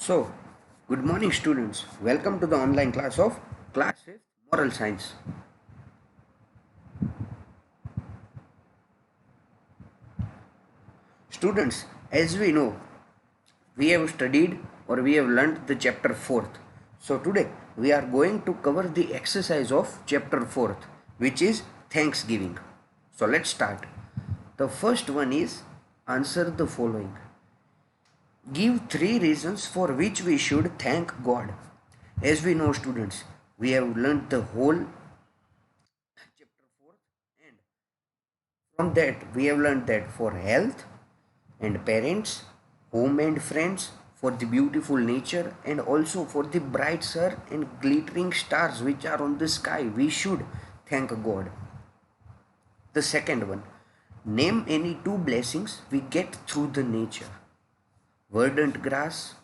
So, good morning, students. Welcome to the online class of Class 5th Moral Science. Students, as we know, we have studied or we have learned the chapter 4th. So, today we are going to cover the exercise of chapter 4th, which is Thanksgiving. So, let's start. The first one is answer the following. Give 3 reasons for which we should thank God. As we know, students, we have learned the whole chapter 4th, and from that we have learned that for health and parents, home and friends, for the beautiful nature, and also for the bright sun and glittering stars which are on the sky, we should thank God. The second one, name any 2 blessings we get through the nature. Verdant grass,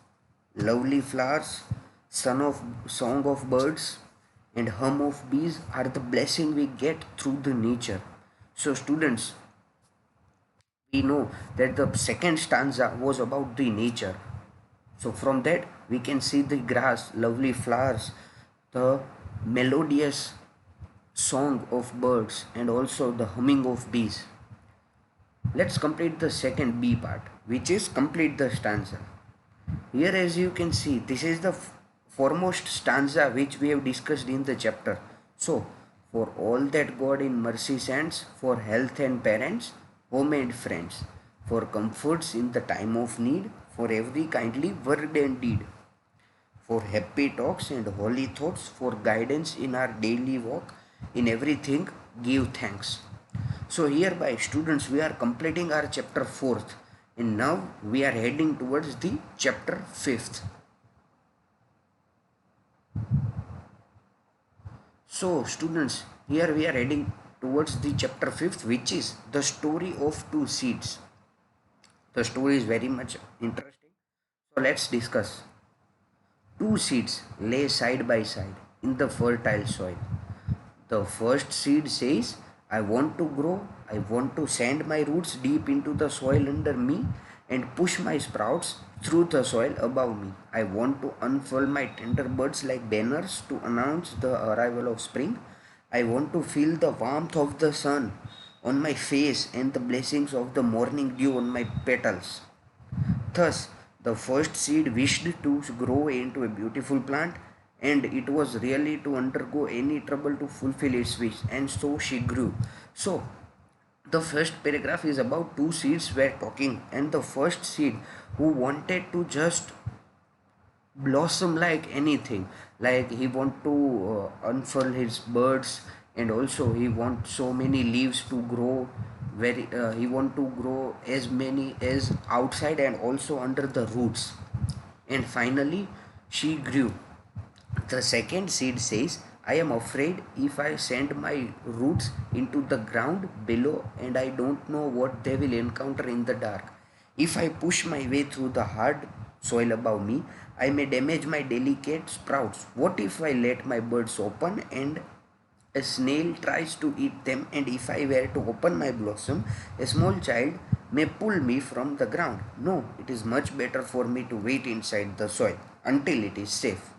lovely flowers, song of birds, and hum of bees are the blessing we get through the nature. So, students, we know that the second stanza was about the nature. So, from that, we can see the grass, lovely flowers, the melodious song of birds, and also the humming of bees. Let's complete the second B part, which is complete the stanza. Here, as you can see, this is the foremost stanza which we have discussed in the chapter. So, for all that God in mercy sends, for health and parents, home and friends, for comforts in the time of need, for every kindly word and deed, for happy talks and holy thoughts, for guidance in our daily walk, in everything give thanks. So hereby, students, we are completing our chapter 4th, and now we are heading towards the chapter 5th. So students, here we are heading towards the chapter 5th, which is the story of 2 seeds. The story is very much interesting. So let's discuss. 2 seeds lay side by side in the fertile soil. The first seed says, I want to grow, I want to send my roots deep into the soil under me and push my sprouts through the soil above me. I want to unfurl my tender buds like banners to announce the arrival of spring. I want to feel the warmth of the sun on my face and the blessings of the morning dew on my petals. Thus, the first seed wished to grow into a beautiful plant, and it was really to undergo any trouble to fulfill its wish, and so she grew. So, the first paragraph is about 2 seeds were talking, and the first seed who wanted to just blossom like anything, like he want to unfurl his birds, and also he want so many leaves to grow very he want to grow as many as outside and also under the roots, and finally she grew. The second seed says, I am afraid if I send my roots into the ground below and I don't know what they will encounter in the dark. If I push my way through the hard soil above me, I may damage my delicate sprouts. What if I let my buds open and a snail tries to eat them, and if I were to open my blossom, a small child may pull me from the ground? No, it is much better for me to wait inside the soil until it is safe.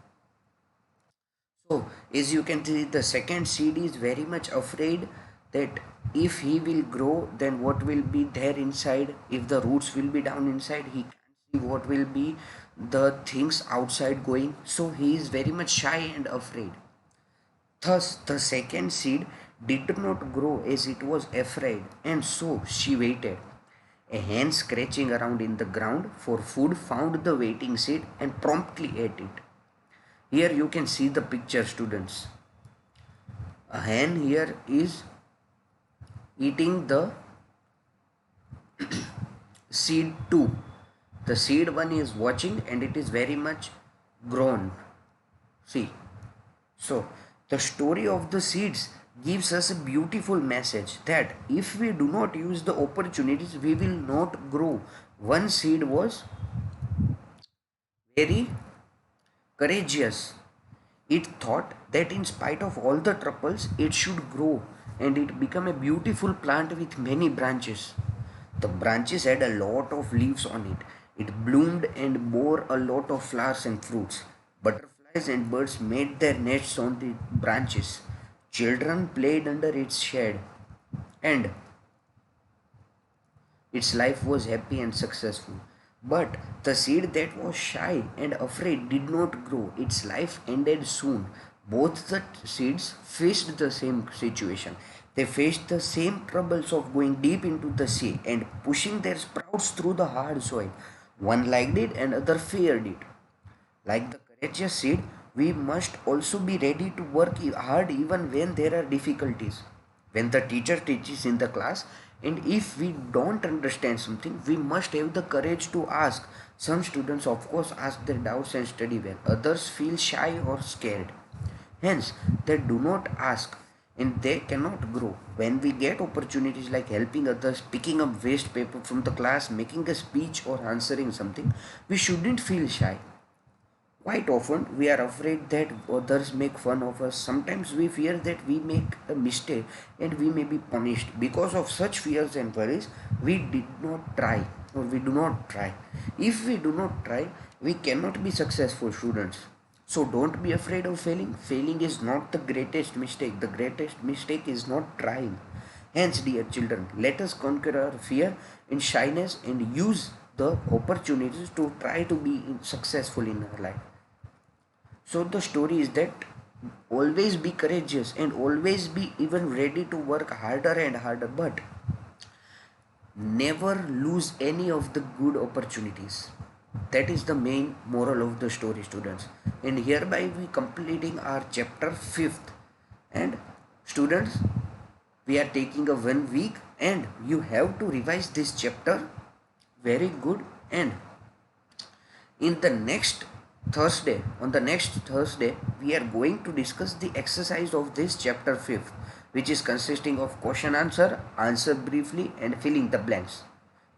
So, as you can see, the second seed is very much afraid that if he will grow, then what will be there inside? If the roots will be down inside, he can't see what will be the things outside going. So, he is very much shy and afraid. Thus, the second seed did not grow as it was afraid, and so she waited. A hen scratching around in the ground for food found the waiting seed and promptly ate it. Here you can see the picture, students. A hen here is eating the seed 2. The seed 1 is watching and it is very much grown. See. So, the story of the seeds gives us a beautiful message that if we do not use the opportunities, we will not grow. One seed was very courageous. It thought that in spite of all the troubles, it should grow and it became a beautiful plant with many branches. The branches had a lot of leaves on it, It bloomed and bore a lot of flowers and fruits. Butterflies and birds made their nests on the branches. Children played under its shade, and its life was happy and successful. But the seed that was shy and afraid did not grow. Its life ended soon. Both the seeds faced the same situation. They faced the same troubles of going deep into the sea and pushing their sprouts through the hard soil. One liked it and other feared it. Like the courageous seed, we must also be ready to work hard even when there are difficulties. When the teacher teaches in the class, and if we don't understand something, we must have the courage to ask. Some students, of course, ask their doubts and study well, others feel shy or scared. Hence, they do not ask and they cannot grow. When we get opportunities like helping others, picking up waste paper from the class, making a speech, or answering something, we shouldn't feel shy. Quite often, we are afraid that others make fun of us. Sometimes we fear that we make a mistake and we may be punished. Because of such fears and worries, we did not try or we do not try. If we do not try, we cannot be successful students. So don't be afraid of failing. Failing is not the greatest mistake. The greatest mistake is not trying. Hence, dear children, let us conquer our fear and shyness and use the opportunities to try to be successful in our life. So the story is that always be courageous and always be even ready to work harder and harder, but never lose any of the good opportunities. That is the main moral of the story, students. And hereby we completing our chapter 5th. And students, we are taking a 1 week and you have to revise this chapter very good. And in the next Thursday, on the next Thursday, we are going to discuss the exercise of this chapter 5th, which is consisting of question answer briefly, and filling the blanks.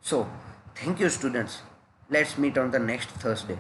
So, thank you, students. Let's meet on the next Thursday.